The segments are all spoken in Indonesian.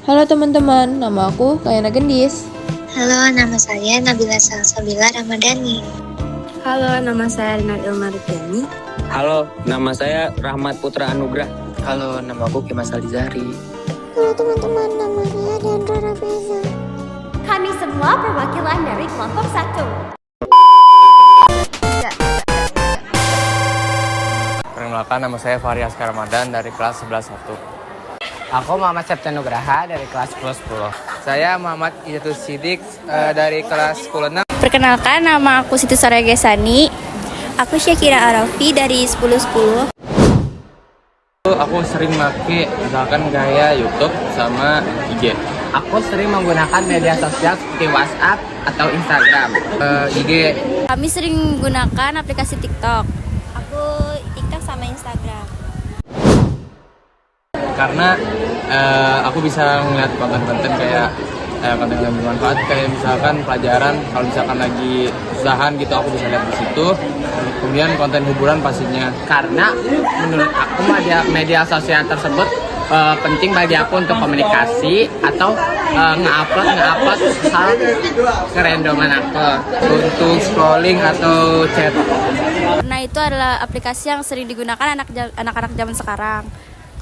Halo teman-teman, nama aku Kayana Gendis. Halo, nama saya Nabila Salsabila Ramadhani. Halo, nama saya Rina Ilmarjani. Halo, nama saya Rahmat Putra Anugrah. Halo, nama aku Kemas Alizari. Halo teman-teman, nama saya Diandra Rafeza. Kami semua perwakilan dari kelompok 1. Perkenalkan, nama saya Fahri Askar Ramadan dari kelas 11-1. Aku Muhammad Septian Nugraha dari kelas 10-10. Saya Muhammad Izatul Sidik dari kelas 10-6. Perkenalkan, nama aku Siti Soraya Gesani. Aku Syakira Arafi dari 10-10. Aku sering pakai misalkan gaya YouTube sama IG. Aku sering menggunakan media sosial seperti WhatsApp atau Instagram. IG. Kami sering menggunakan aplikasi TikTok. Aku TikTok sama Instagram. Karena aku bisa ngeliat konten-konten kayak konten yang bermanfaat, kayak misalkan pelajaran, kalau misalkan lagi usahaan gitu aku bisa lihat di situ. Kemudian konten hiburan pastinya. Karena menurut aku media sosial tersebut penting bagi aku untuk komunikasi atau nge-upload hal kerendoman aku. Untuk scrolling atau chat. Karena itu adalah aplikasi yang sering digunakan anak-anak zaman sekarang.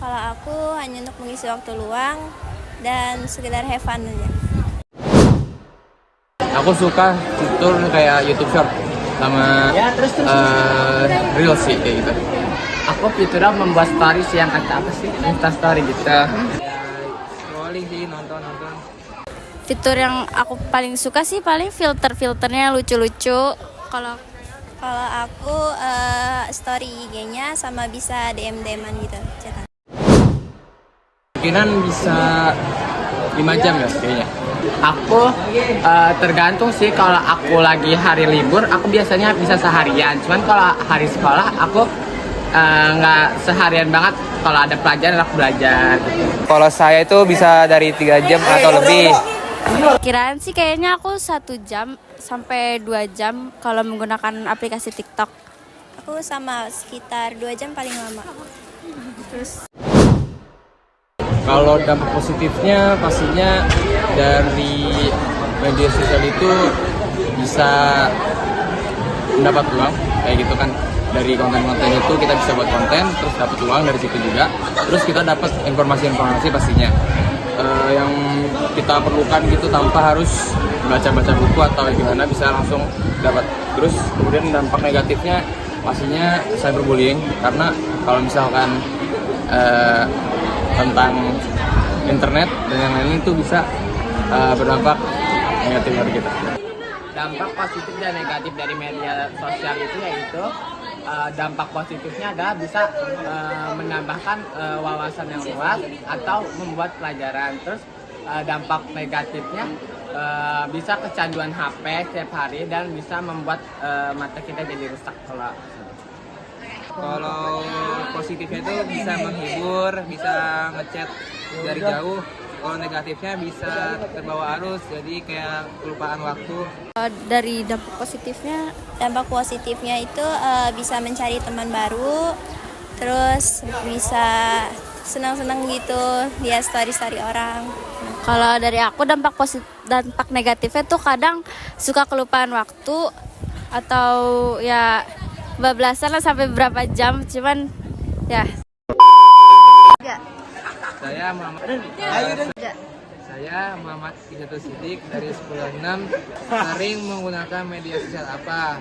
Kalau aku hanya untuk mengisi waktu luang dan sekedar have fun aja. Aku suka fitur kayak YouTube Short sama Reels sih kayak gitu. Aku fiturnya membuat stories yang kata apa sih? Insta story gitu. Scrolling sih, nonton. Fitur yang aku paling suka sih paling filternya lucu-lucu. Kalau aku story IG-nya sama bisa DM-an gitu, chatan. Mungkinan bisa 5 jam ya kayaknya. Aku tergantung sih, kalau aku lagi hari libur aku biasanya bisa seharian. Cuman kalau hari sekolah aku nggak seharian banget. Kalau ada pelajaran aku belajar. Kalau saya itu bisa dari 3 jam atau lebih. kiraan sih kayaknya aku 1 jam sampai 2 jam kalau menggunakan aplikasi TikTok. Aku sama sekitar 2 jam paling lama. Kalau dampak positifnya pastinya dari media sosial itu bisa mendapat uang kayak gitu kan. Dari konten-konten itu kita bisa buat konten, terus dapat uang dari situ juga. Terus kita dapat informasi-informasi pastinya yang kita perlukan gitu tanpa harus baca-baca buku atau gimana, bisa langsung dapat. Terus kemudian dampak negatifnya pastinya cyberbullying, karena kalau misalkan tentang internet dan yang lain itu bisa berdampak negatif bagi kita. Dampak positif dan negatif dari media sosial itu yaitu dampak positifnya adalah bisa menambahkan wawasan yang luas atau membuat pelajaran. Terus dampak negatifnya bisa kecanduan HP setiap hari dan bisa membuat mata kita jadi rusak. Kalau positifnya itu bisa menghibur, bisa ngechat dari jauh. Kalau negatifnya bisa terbawa arus, jadi kayak kelupaan waktu. Dari dampak positifnya itu bisa mencari teman baru, terus bisa senang-senang gitu lihat story orang. Kalau dari aku dampak negatifnya tuh kadang suka kelupaan waktu atau ya bablasan lah sampai berapa jam, cuman ya. Saya Muhammad Izatul Sidik dari 10-6. Sering menggunakan media sosial apa?